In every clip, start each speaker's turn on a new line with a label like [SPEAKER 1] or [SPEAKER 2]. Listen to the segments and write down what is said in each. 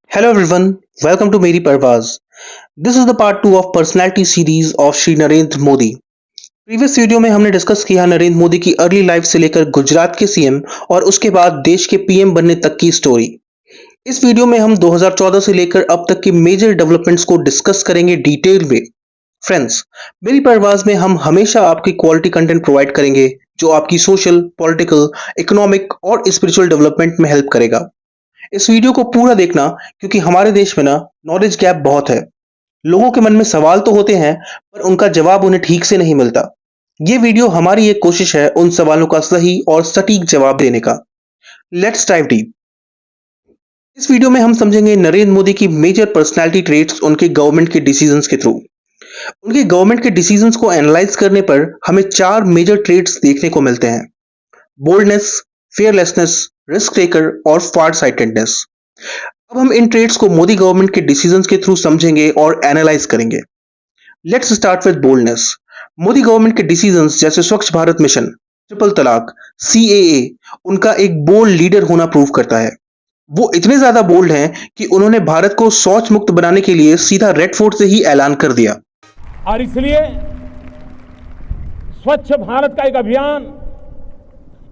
[SPEAKER 1] Hello everyone, welcome to Meri Parvaz. This is the part 2 of personality series of Shri Narendra Modi. Previous video में हमने discuss किया नरेंद्र मोदी की early life से लेकर गुजरात के CM और उसके बाद देश के पीएम बनने तक की स्टोरी। इस वीडियो में हम 2014 से लेकर अब तक की मेजर डेवलपमेंट्स को डिस्कस करेंगे डिटेल में। फ्रेंड्स, मेरी परवाज में हम हमेशा आपकी क्वालिटी कंटेंट प्रोवाइड करेंगे जो आपकी सोशल, पॉलिटिकल, इकोनॉमिक और स्पिरिचुअल डेवलपमेंट में हेल्प करेगा। इस वीडियो को पूरा देखना क्योंकि हमारे देश में ना नॉलेज गैप बहुत है। लोगों के मन में सवाल तो होते हैं पर उनका जवाब उन्हें ठीक से नहीं मिलता। ये वीडियो हमारी एक कोशिश है उन सवालों का सही और सटीक जवाब देने का। Let's dive deep. इस वीडियो में हम समझेंगे नरेंद्र मोदी की मेजर पर्सनालिटी ट्रेट्स उनके गवर्नमेंट के डिसीजंस के थ्रू। उनके गवर्नमेंट के डिसीजंस को एनालाइज करने पर हमें 4 मेजर ट्रेट्स देखने को मिलते हैं: बोल्डनेस, fearlessness, रिस्क टेकर और फार साइटेडनेस। अब हम इन ट्रेड्स को मोदी गवर्नमेंट के डिसीजंस के थ्रू समझेंगे और एनालाइज करेंगे। Let's start with boldness. Modi government के डिसीजंस जैसे स्वच्छ भारत मिशन, ट्रिपल तलाक, सीएए उनका एक बोल्ड लीडर होना प्रूव करता है। वो इतने ज्यादा बोल्ड हैं कि उन्होंने भारत को शौच मुक्त बनाने के लिए सीधा रेड फोर्ट से ही ऐलान कर दिया।
[SPEAKER 2] और इसलिए स्वच्छ भारत का एक अभियान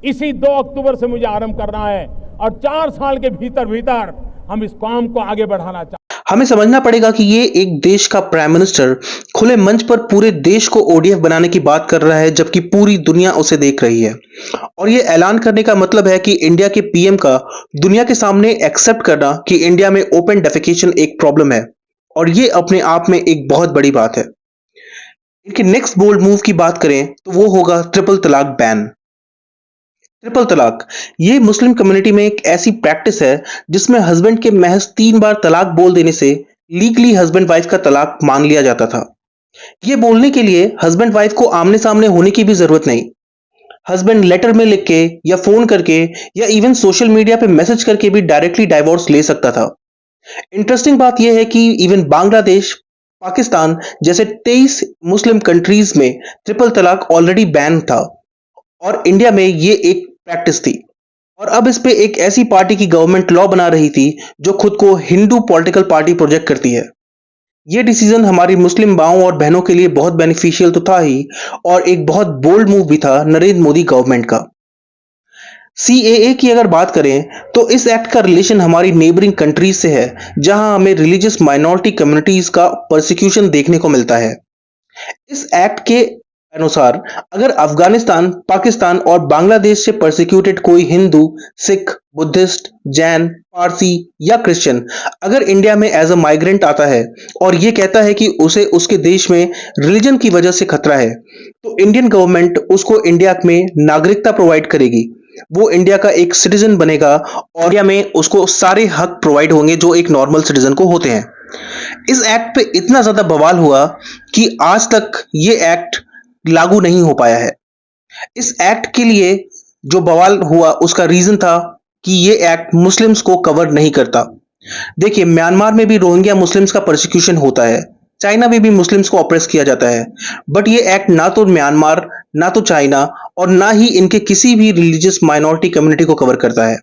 [SPEAKER 2] इसी 2 अक्टूबर से मुझे आरंभ करना है और 4 साल के भीतर भीतर हम इस काम को आगे बढ़ाना चाहते हैं।
[SPEAKER 1] हमें समझना पड़ेगा कि ये एक देश का प्राइम मिनिस्टर खुले मंच पर पूरे देश को ओडीएफ बनाने की बात कर रहा है जबकि पूरी दुनिया उसे देख रही है। और ये ऐलान करने का मतलब है कि इंडिया के पीएम का दुनिया के सामने एक्सेप्ट करना कि इंडिया में ओपन डेफिकेशन एक प्रॉब्लम है, और ये अपने आप में एक बहुत बड़ी बात है। इनके नेक्स्ट बोल्ड मूव की बात करें तो वो होगा ट्रिपल तलाक बैन। ट्रिपल तलाक ये मुस्लिम कम्युनिटी में एक ऐसी प्रैक्टिस है जिसमें हस्बैंड के महज 3 बार तलाक बोल देने से लीगली हस्बैंड वाइफ का तलाक मान लिया जाता था। ये बोलने के लिए हस्बैंड वाइफ को आमने सामने होने की भी जरूरत नहीं। हस्बैंड लेटर में लिख के या फोन करके या इवन सोशल मीडिया पे मैसेज करके भी डायरेक्टली डाइवोर्स ले सकता था। इंटरेस्टिंग बात यह है कि इवन बांग्लादेश, पाकिस्तान जैसे 23 मुस्लिम कंट्रीज में ट्रिपल तलाक ऑलरेडी बैन था और इंडिया में ये एक प्रैक्टिस थी। और अब इस पे एक ऐसी पार्टी की गवर्नमेंट लॉ बना रही थी जो खुद को हिंदू पॉलिटिकल पार्टी प्रोजेक्ट करती है। ये डिसीजन हमारी मुस्लिम माओ और बहनों के लिए बहुत बेनिफिशियल तो था ही, और एक बहुत बोल्ड मूव भी था नरेंद्र मोदी गवर्नमेंट का। सीएए की अगर बात करें तो इस एक्ट का रिलेशन हमारी नेबरिंग कंट्रीज से है जहां हमें रिलीजियस माइनॉरिटी कम्युनिटीज का परसिक्यूशन देखने को मिलता है। इस एक्ट के अनुसार अगर अफगानिस्तान, पाकिस्तान और बांग्लादेश से परसिक्यूटेड कोई हिंदू, सिख, बुद्धिस्ट, जैन, पारसी या क्रिश्चियन अगर इंडिया में एज अ माइग्रेंट आता है और ये कहता है कि उसे उसके देश में रिलीजन की वजह से खतरा है, तो इंडियन गवर्नमेंट उसको इंडिया में नागरिकता प्रोवाइड करेगी। वो इंडिया का एक सिटीजन बनेगा और इंडिया में उसको सारे हक प्रोवाइड होंगे जो एक नॉर्मल सिटीजन को होते हैं। इस एक्ट पे इतना ज्यादा बवाल हुआ कि आज तक ये एक्ट लागू नहीं हो पाया है। इस एक्ट के लिए जो बवाल हुआ उसका रीजन था कि ये एक्ट मुस्लिम्स को कवर नहीं करता। देखिए, म्यांमार में भी रोहिंग्या मुस्लिम्स का परसिक्यूशन होता है, चाइना में भी मुस्लिम्स को ऑप्रेस किया जाता है, बट ये एक्ट ना तो म्यांमार, ना तो चाइना और ना ही इनके किसी भी रिलीजियस माइनॉरिटी कम्युनिटी को कवर करता है।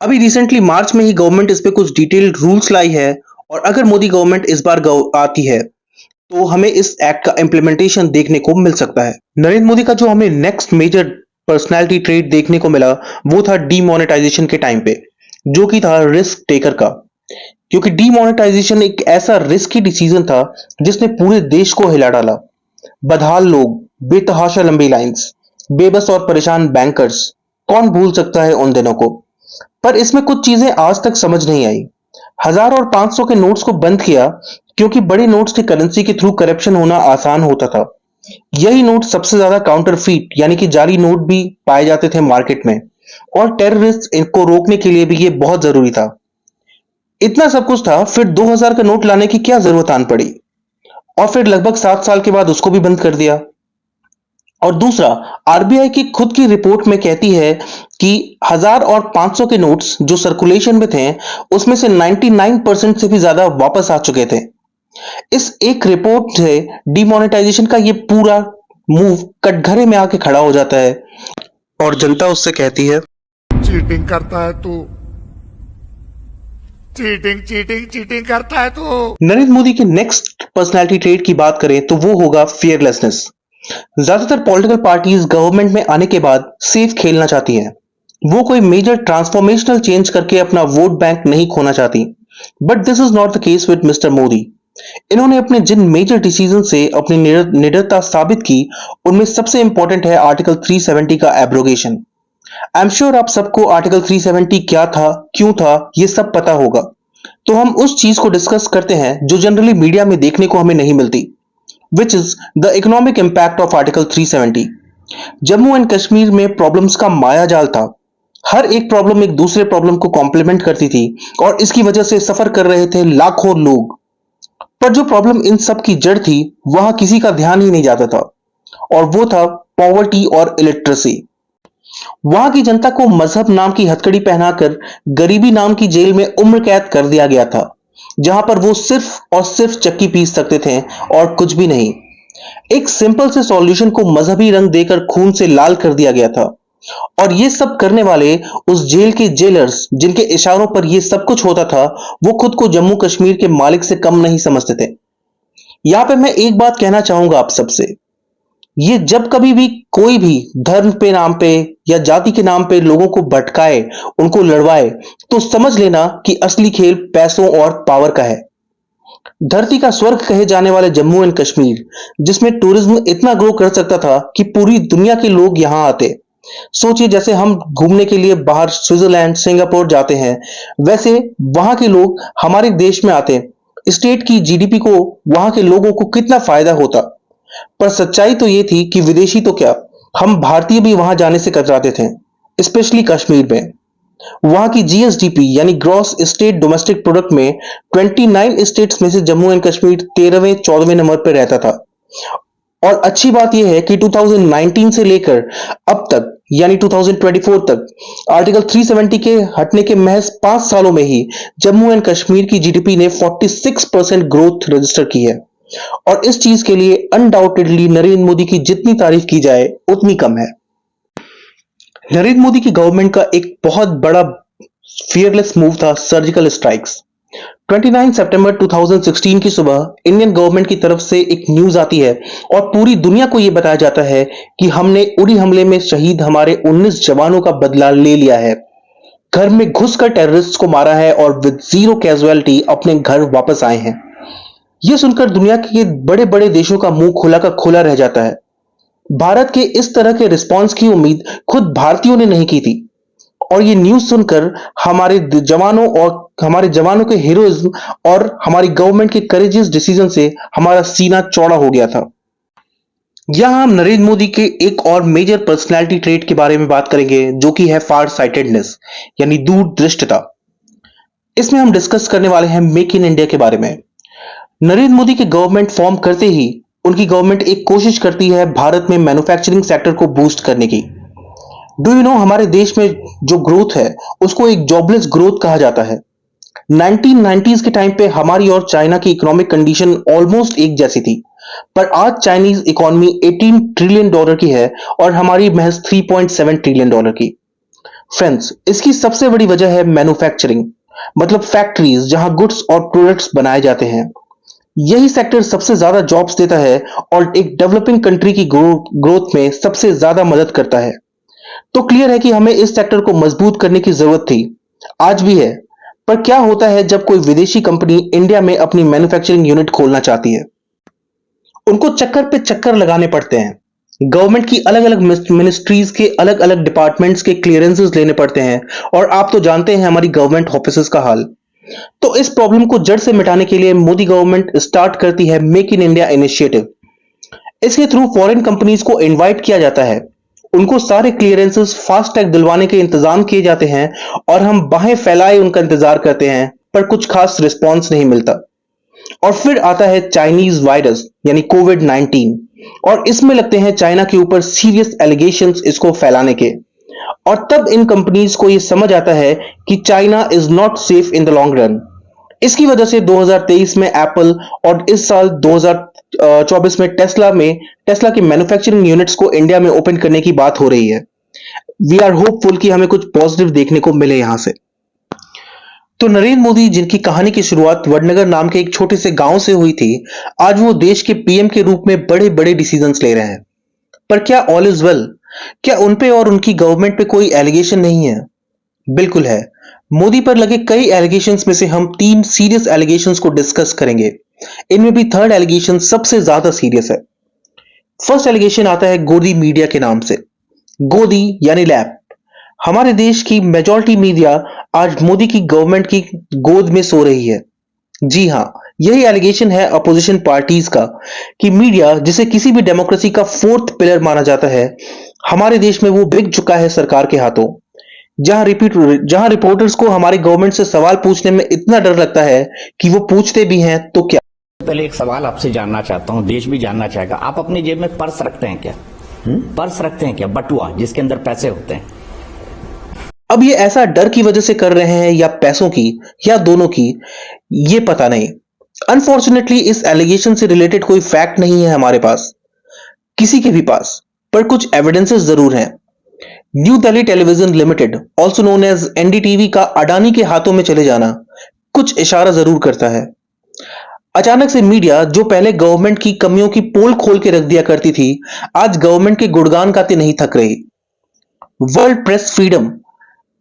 [SPEAKER 1] अभी रिसेंटली मार्च में ही गवर्नमेंट इस पे कुछ डिटेल्ड रूल्स लाई है, और अगर मोदी गवर्नमेंट इस बार आती है तो हमें इस एक्ट का इम्प्लीमेंटेशन देखने को मिल सकता है। नरेंद्र मोदी का जो हमें नेक्स्ट मेजर पर्सनालिटी ट्रेट देखने को मिला वो था डीमोनेटाइजेशन के टाइम पे, जो कि था रिस्क टेकर का। क्योंकि डीमोनेटाइजेशन एक ऐसा रिस्की डिसीजन था जिसने पूरे देश को हिला डाला। बदहाल लोग, बेतहाशा लंबी लाइंस, बेबस और परेशान बैंकर्स, कौन भूल सकता है उन दिनों को। पर इसमें कुछ चीजें आज तक समझ नहीं आई। 1000 और 500 के नोट्स को बंद किया क्योंकि बड़े नोट्स की करेंसी के थ्रू करप्शन होना आसान होता था। यही नोट सबसे ज्यादा काउंटरफीट यानी कि जाली नोट भी पाए जाते थे मार्केट में, और टेररिस्ट इनको रोकने के लिए भी ये बहुत जरूरी था। इतना सब कुछ था, फिर 2000 का नोट लाने की क्या जरूरत आन पड़ी, और फिर लगभग 7 साल के बाद उसको भी बंद कर दिया। और दूसरा, आरबीआई की खुद की रिपोर्ट में कहती है कि 1000 और 500 के नोट्स जो सर्कुलेशन में थे उसमें से 99% से भी ज्यादा वापस आ चुके थे। इस एक रिपोर्ट से डिमोनेटाइजेशन का ये पूरा मूव कटघरे में आके खड़ा हो जाता है और जनता उससे कहती है
[SPEAKER 3] चीटिंग करता है तू, चीटिंग चीटिंग चीटिंग करता है तू।
[SPEAKER 1] नरेंद्र मोदी के नेक्स्ट पर्सनालिटी ट्रेट की बात करें तो वो होगा फियरलेसनेस। ज्यादातर पॉलिटिकल पार्टीज गवर्नमेंट में आने के बाद सेफ खेलना चाहती हैं। वो कोई मेजर ट्रांसफॉर्मेशनल चेंज करके अपना वोट बैंक नहीं खोना चाहती। But this is not the case with mister Modi. इन्होंने अपने जिन मेजर डिसीजन से अपनी निडरता साबित की, उनमें सबसे इंपॉर्टेंट है आर्टिकल 370 का एब्रोगेशन। आई एम श्योर आप सबको आर्टिकल 370 क्या था, क्यों था, ये सब पता होगा। तो हम उस चीज को डिस्कस करते हैं जो जनरली मीडिया में देखने को हमें नहीं मिलती, which is the economic impact of article 370। Jammu and Kashmir में प्रॉब्लम्स का माया जाल था। हर एक प्रॉब्लम एक दूसरे प्रॉब्लम को कॉम्प्लीमेंट करती थी और इसकी वजह से सफर कर रहे थे लाखों लोग। पर जो प्रॉब्लम इन सब की जड़ थी, वहां किसी का ध्यान ही नहीं जाता था, और वो था पॉवर्टी और इलिटरेसी। वहां की जनता को मजहब नाम की हथकड़ी पहनाकर गरीबी नाम की जेल में उम्र कैद कर दिया गया था, जहां पर वो सिर्फ और सिर्फ चक्की पीस सकते थे और कुछ भी नहीं। एक सिंपल से सॉल्यूशन को मजहबी रंग देकर खून से लाल कर दिया गया था। और ये सब करने वाले उस जेल के जेलर्स, जिनके इशारों पर ये सब कुछ होता था, वो खुद को जम्मू कश्मीर के मालिक से कम नहीं समझते थे। यहां पे मैं एक बात कहना चाहूंगा आप सबसे, ये जब कभी भी कोई भी धर्म पे नाम पे या जाति के नाम पे लोगों को भटकाए, उनको लड़वाए, तो समझ लेना कि असली खेल पैसों और पावर का है। धरती का स्वर्ग कहे जाने वाले जम्मू एंड कश्मीर, जिसमें टूरिज्म इतना ग्रो कर सकता था कि पूरी दुनिया के लोग यहां आते। सोचिए, जैसे हम घूमने के लिए बाहर स्विट्जरलैंड, सिंगापुर जाते हैं, वैसे वहां के लोग हमारे देश में आते। स्टेट की जीडीपी को, वहां के लोगों को कितना फायदा होता। पर सच्चाई तो ये थी कि विदेशी तो क्या, हम भारतीय भी वहां जाने से कतराते थे, स्पेशली कश्मीर में। वहां की जीएसडीपी यानी ग्रॉस स्टेट डोमेस्टिक प्रोडक्ट में 29 स्टेट्स में से जम्मू एंड कश्मीर 13वें 14वें नंबर पर रहता था। और अच्छी बात यह है कि 2019 से लेकर अब तक यानी 2024 तक आर्टिकल 370 के हटने के महज 5 सालों में ही जम्मू एंड कश्मीर की जीडीपी ने 46% ग्रोथ रजिस्टर की है। और इस चीज के लिए अनडाउटेडली नरेंद्र मोदी की जितनी तारीफ की जाए उतनी कम है। नरेंद्र मोदी की गवर्नमेंट का एक बहुत बड़ा फियरलेस मूव था सर्जिकल स्ट्राइक्स। 29 सितंबर 2016 की सुबह इंडियन गवर्नमेंट की तरफ से एक न्यूज आती है और पूरी दुनिया को यह बताया जाता है कि हमने उड़ी हमले में शहीद हमारे 19 जवानों का बदला ले लिया है, घर में घुसकर टेररिस्ट को मारा है और विद जीरो कैजुअलिटी अपने घर वापस आए हैं। यह सुनकर दुनिया के बड़े बड़े देशों का मुंह खुला का खुला रह जाता है। भारत के इस तरह के रिस्पांस की उम्मीद खुद भारतीयों ने नहीं की थी। और ये न्यूज सुनकर हमारे जवानों के हीरोइज्म और हमारी गवर्नमेंट के करेजियस डिसीजन से हमारा सीना चौड़ा हो गया था। यहां हम नरेंद्र मोदी के एक और मेजर पर्सनालिटी ट्रेट के बारे में बात करेंगे, जो कि है फार साइटेडनेस यानी दूरदृष्टता। इसमें हम डिस्कस करने वाले हैं मेक इन इंडिया के बारे में। नरेंद्र मोदी की गवर्नमेंट फॉर्म करते ही उनकी गवर्नमेंट एक कोशिश करती है भारत में मैन्युफैक्चरिंग सेक्टर को बूस्ट करने की। डू यू नो, हमारे देश में जो ग्रोथ है उसको एक जॉबलेस ग्रोथ कहा जाता है। 1990s के टाइम पे हमारी और चाइना की इकोनॉमिक कंडीशन ऑलमोस्ट एक जैसी थी, पर आज चाइनीज इकोनॉमी 18 ट्रिलियन डॉलर की है और हमारी महज 3.7 ट्रिलियन डॉलर की। फ्रेंड्स, इसकी सबसे बड़ी वजह है मैन्युफैक्चरिंग, मतलब फैक्ट्रीज जहां गुड्स और प्रोडक्ट्स बनाए जाते हैं। यही सेक्टर सबसे ज्यादा जॉब्स देता है और एक डेवलपिंग कंट्री की ग्रोथ में सबसे ज्यादा मदद करता है। तो क्लियर है कि हमें इस सेक्टर को मजबूत करने की जरूरत थी, आज भी है। पर क्या होता है जब कोई विदेशी कंपनी इंडिया में अपनी मैन्युफैक्चरिंग यूनिट खोलना चाहती है? उनको चक्कर पे चक्कर लगाने पड़ते हैं, गवर्नमेंट की अलग अलग मिनिस्ट्रीज के अलग अलग डिपार्टमेंट्स के क्लियरेंसेस लेने पड़ते हैं, और आप तो जानते हैं हमारी गवर्नमेंट ऑफिसेज का हाल। तो इस प्रॉब्लम को जड़ से मिटाने के लिए मोदी गवर्नमेंट स्टार्ट करती है मेक इन इंडिया इनिशिएटिव। इसके थ्रू फॉरेन कंपनीज को इनवाइट किया जाता है, उनको सारे क्लियरेंसेस फास्ट टैग दिलवाने के इंतजाम किए जाते हैं और हम बाहें फैलाए उनका इंतजार करते हैं, पर कुछ खास रिस्पॉन्स नहीं मिलता। और फिर आता है चाइनीज वायरस यानी कोविड-19, और इसमें लगते हैं चाइना के ऊपर सीरियस एलिगेशंस इसको फैलाने के। और तब इन कंपनीज को यह समझ आता है कि China is not safe in the long run. इसकी वजह से 2023 में एप्पल और इस साल 2024 में टेस्ला की मैन्युफैक्चरिंग यूनिट्स को इंडिया में ओपन करने की बात हो रही है। वी आर होपफुल कि हमें कुछ पॉजिटिव देखने को मिले यहां से। तो नरेंद्र मोदी, जिनकी कहानी की शुरुआत वडनगर नाम के एक छोटे से गांव से हुई थी, आज वो देश के पीएम के रूप में बड़े बड़े डिसीजंस ले रहे हैं। पर क्या ऑल इज वेल? क्या उन पे और उनकी गवर्नमेंट पे कोई एलिगेशन नहीं है? बिल्कुल है। मोदी पर लगे कई एलिगेशंस में से हम 3 सीरियस एलिगेशंस को डिस्कस करेंगे। इनमें भी थर्ड एलिगेशन सबसे ज्यादा सीरियस है। फर्स्ट एलिगेशन आता है गोदी मीडिया के नाम से। गोदी यानी लैब। हमारे देश की मेजॉरिटी मीडिया आज मोदी की गवर्नमेंट की गोद में सो रही है। जी हां, यही एलिगेशन है अपोजिशन पार्टीज का कि मीडिया, जिसे किसी भी डेमोक्रेसी का फोर्थ पिलर माना जाता है, हमारे देश में वो बिक चुका है सरकार के हाथों। जहां रिपोर्टर्स को हमारी गवर्नमेंट से सवाल पूछने में इतना डर लगता है कि वो पूछते भी हैं तो क्या।
[SPEAKER 4] पहले एक सवाल आपसे जानना चाहता हूं, देश भी जानना चाहेगा। आप अपनी जेब में पर्स रखते हैं क्या? पर्स रखते हैं क्या? बटुआ जिसके अंदर पैसे होते हैं।
[SPEAKER 1] अब ये ऐसा डर की वजह से कर रहे हैं या पैसों की या दोनों की, ये पता नहीं। अनफॉर्चुनेटली इस एलिगेशन से रिलेटेड कोई फैक्ट नहीं है हमारे पास, किसी के भी पास, पर कुछ एविडेंसेस जरूर हैं। New Delhi television limited, also known as NDTV, का अडानी के हाथों में चले जाना कुछ इशारा जरूर करता है। अचानक से मीडिया, जो पहले गवर्नमेंट की कमियों की पोल खोल के रख दिया करती थी, आज गवर्नमेंट के गुणगान गाते नहीं थक रही। वर्ल्ड प्रेस फ्रीडम,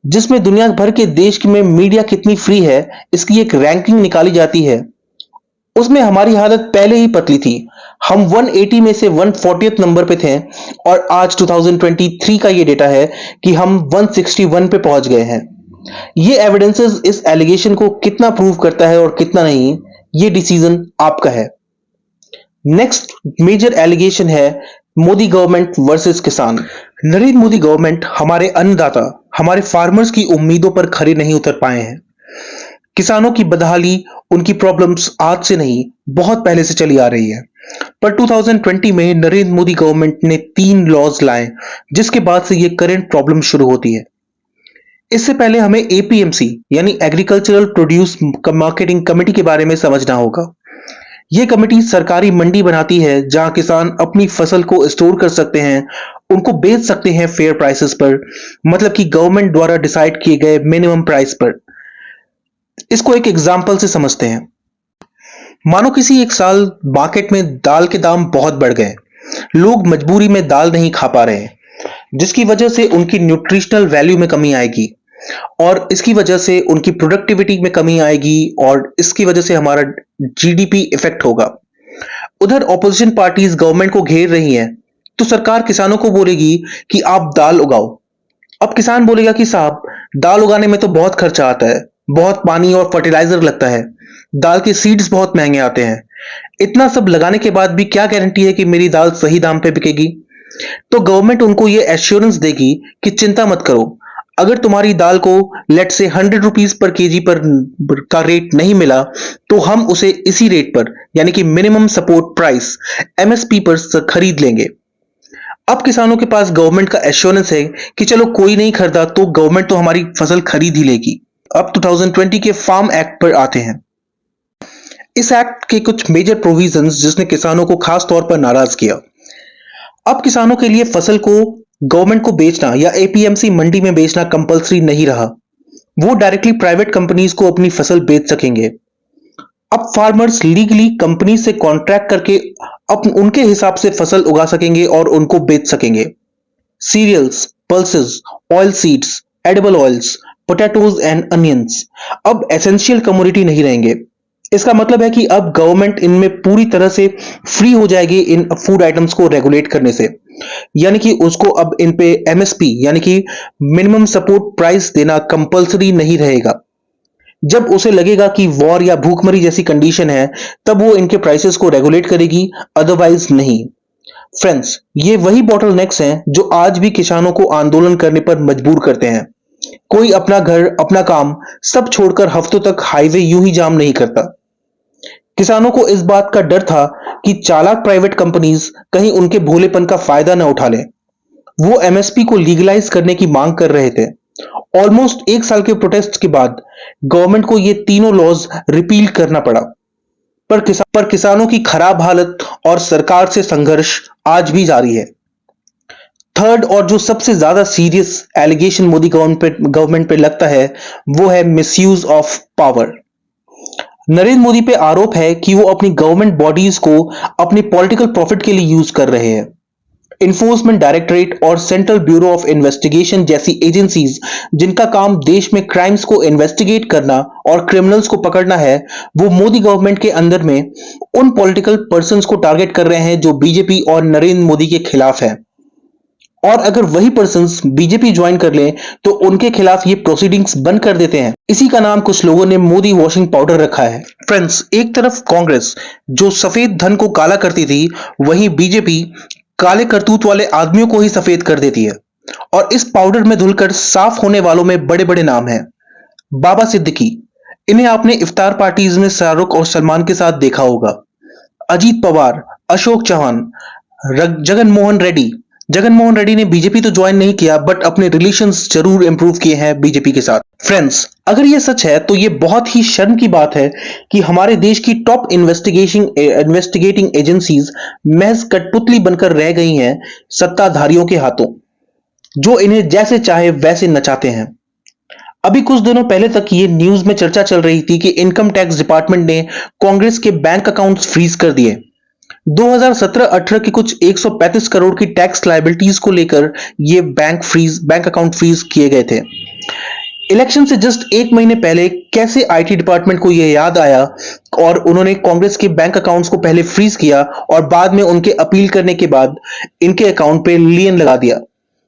[SPEAKER 1] जिसमें दुनिया भर के देश में मीडिया कितनी फ्री है, इसकी एक रैंकिंग निकाली जाती है। उसमें हमारी हालत पहले ही पतली थी। हम 180 में से 140th नंबर पे थे और आज 2023 का ये डेटा है कि हम 161 पे पहुंच गए हैं। ये एविडेंसेस इस एलिगेशन को कितना प्रूव करता है और कितना नहीं, ये डिसीजन आपका है। नेक्स्ट मेजर एलिगेशन है मोदी गवर्नमेंट वर्सेस किसान। नरेंद्र मोदी गवर्नमेंट हमारे अन्नदाता, हमारे फार्मर्स की उम्मीदों पर खरे नहीं उतर पाए हैं। किसानों की बदहाली, उनकी प्रॉब्लम्स आज से नहीं, बहुत पहले से चली आ रही है। पर 2020 में नरेंद्र मोदी गवर्नमेंट ने 3 लॉज लाए, जिसके बाद से ये करंट प्रॉब्लम शुरू होती है। इससे पहले हमें एपीएमसी यानी एग्रीकल्चरल प्रोड्यूस मार्केटिंग कमेटी के बारे में समझना होगा। यह कमेटी सरकारी मंडी बनाती है जहां किसान अपनी फसल को स्टोर कर सकते हैं, उनको बेच सकते हैं फेयर प्राइसेस पर, मतलब कि गवर्नमेंट द्वारा डिसाइड किए गए मिनिमम प्राइस पर। इसको एक एग्जांपल से समझते हैं। मानो किसी एक साल मार्केट में दाल के दाम बहुत बढ़ गए, लोग मजबूरी में दाल नहीं खा पा रहे हैं, जिसकी वजह से उनकी न्यूट्रिशनल वैल्यू में कमी आएगी और इसकी वजह से उनकी प्रोडक्टिविटी में कमी आएगी और इसकी वजह से हमारा जीडीपी इफेक्ट होगा। उधर ऑपोजिशन पार्टीज गवर्नमेंट को घेर रही हैं, तो सरकार किसानों को बोलेगी कि आप दाल उगाओ। अब किसान बोलेगा कि साहब, दाल उगाने में तो बहुत खर्चा आता है, बहुत पानी और फर्टिलाइजर लगता है, दाल के सीड्स बहुत महंगे आते हैं, इतना सब लगाने के बाद भी क्या गारंटी है कि मेरी दाल सही दाम पे बिकेगी? तो गवर्नमेंट उनको ये एश्योरेंस देगी कि चिंता मत करो, अगर तुम्हारी दाल को लेट से 100 रुपीज पर केजी पर का रेट नहीं मिला, तो हम उसे इसी रेट पर, यानी कि मिनिमम सपोर्ट प्राइस एमएसपी पर खरीद लेंगे। अब किसानों के पास गवर्नमेंट का एश्योरेंस है कि चलो कोई नहीं खरीदा तो गवर्नमेंट तो हमारी फसल खरीद ही लेगी। अब 2020 के फार्म एक्ट पर आते हैं। इस एक्ट के कुछ मेजर प्रोविजंस जिसने किसानों को खास तौर पर नाराज किया। अब किसानों के लिए फसल को गवर्नमेंट को बेचना या एपीएमसी मंडी में बेचना कंपलसरी नहीं रहा। वो डायरेक्टली प्राइवेट कंपनीज को अपनी फसल बेच सकेंगे। अब फार्मर्स लीगली कंपनी से कॉन्ट्रैक्ट करके उनके हिसाब से फसल उगा सकेंगे और उनको बेच सकेंगे। Cereals, pulses, oil seeds, edible oils, potatoes and onions अब एसेंशियल कमोडिटी नहीं रहेंगे। इसका मतलब है कि अब गवर्नमेंट इनमें पूरी तरह से फ्री हो जाएगी इन फूड आइटम्स को रेगुलेट करने से, यानी कि उसको अब इन पे एमएसपी यानी कि मिनिमम सपोर्ट प्राइस देना कंपलसरी नहीं रहेगा। जब उसे लगेगा कि वॉर या भूखमरी जैसी कंडीशन है, तब वो इनके प्राइसेस को रेगुलेट करेगी, अदरवाइज नहीं। फ्रेंड्स, ये वही बॉटलनेक्स हैं जो आज भी किसानों को आंदोलन करने पर मजबूर करते हैं। कोई अपना घर, अपना काम सब छोड़कर हफ्तों तक हाईवे यूं ही जाम नहीं करता। किसानों को इस बात का डर था कि चालाक प्राइवेट कंपनीज कहीं उनके भोलेपन का फायदा न उठा लें। वो एमएसपी को लीगलाइज करने की मांग कर रहे थे। ऑलमोस्ट 1 साल के प्रोटेस्ट के बाद गवर्नमेंट को ये तीनों लॉज रिपील करना पड़ा। पर किसानों की खराब हालत और सरकार से संघर्ष आज भी जारी है। थर्ड और जो सबसे ज्यादा सीरियस एलिगेशन मोदी गवर्नमेंट पे लगता है वो है misuse of power. Narendra Modi पे आरोप है कि वो अपनी गवर्नमेंट बॉडीज को अपनी पॉलिटिकल प्रॉफिट के लिए यूज कर रहे हैं। इन्फोर्समेंट डायरेक्टरेट और सेंट्रल ब्यूरो ऑफ इन्वेस्टिगेशन जैसी एजेंसीज जिनका काम देश में क्राइम्स को इन्वेस्टिगेट करना और क्रिमिनल्स को पकड़ना है, वो मोदी गवर्नमेंट के अंदर में उन पॉलिटिकल पर्संस को टारगेट कर रहे हैं जो बीजेपी और नरेंद्र मोदी के खिलाफ है। और अगर वही पर्संस बीजेपी ज्वाइन कर लें तो उनके खिलाफ ये प्रोसीडिंग्स बंद कर देते हैं। इसी का नाम कुछ लोगों ने मोदी वॉशिंग पाउडर रखा है। फ्रेंड्स, एक तरफ कांग्रेस जो सफेद धन को काला करती थी, वहीं बीजेपी काले करतूत वाले आदमियों को ही सफेद कर देती है। और इस पाउडर में धुलकर साफ होने वालों में बड़े बड़े नाम हैं। बाबा सिद्दीकी, इन्हें आपने इफ्तार पार्टीज में शाहरुख और सलमान के साथ देखा होगा। अजीत पवार, अशोक चौहान, जगन मोहन रेड्डी ने बीजेपी तो ज्वाइन नहीं किया बट अपने रिलेशंस जरूर इंप्रूव किए हैं बीजेपी के साथ। फ्रेंड्स, अगर ये सच है तो ये बहुत ही शर्म की बात है कि हमारे देश की टॉप इन्वेस्टिगेटिंग एजेंसीज महज कठपुतली बनकर रह गई हैं सत्ताधारियों के हाथों, जो इन्हें जैसे चाहे वैसे नचाते हैं। अभी कुछ दिनों पहले तक ये न्यूज में चर्चा चल रही थी कि इनकम टैक्स डिपार्टमेंट ने कांग्रेस के बैंक अकाउंट्स फ्रीज कर दिए। 2017-18 की कुछ 135 करोड़ की टैक्स लायबिलिटीज को लेकर ये बैंक अकाउंट फ्रीज किए गए थे। इलेक्शन से जस्ट एक महीने पहले कैसे आईटी डिपार्टमेंट को यह याद आया और उन्होंने कांग्रेस के बैंक अकाउंट्स को पहले फ्रीज किया और बाद में उनके अपील करने के बाद इनके अकाउंट पे लियन लगा दिया।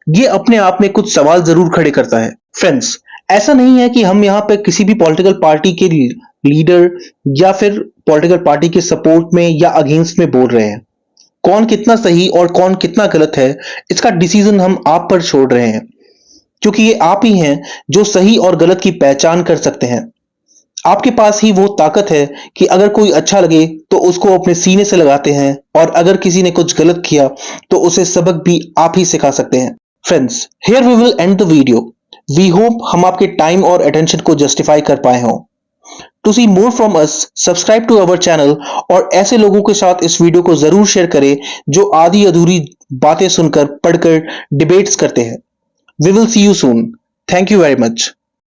[SPEAKER 1] ये अपने आप में कुछ सवाल जरूर खड़े करता है। फ्रेंड्स, ऐसा नहीं है कि हम यहाँ पे किसी भी पॉलिटिकल पार्टी के लीडर या फिर पॉलिटिकल पार्टी के सपोर्ट में या अगेंस्ट में बोल रहे हैं। कौन कितना सही और कौन कितना गलत है, इसका डिसीजन हम आप पर छोड़ रहे हैं, क्योंकि ये आप ही हैं जो सही और गलत की पहचान कर सकते हैं। आपके पास ही वो ताकत है कि अगर कोई अच्छा लगे तो उसको अपने सीने से लगाते हैं और अगर किसी ने कुछ गलत किया तो उसे सबक भी आप ही सिखा सकते हैं। Friends, here we will end the video. We hope हम आपके टाइम और अटेंशन को जस्टिफाई कर पाए हों। To see more from us, subscribe to our channel और ऐसे लोगों के साथ इस वीडियो को जरूर शेयर करें जो आधी अधूरी बातें सुनकर, पढ़कर डिबेट्स करते हैं। We will see you soon. Thank you very much.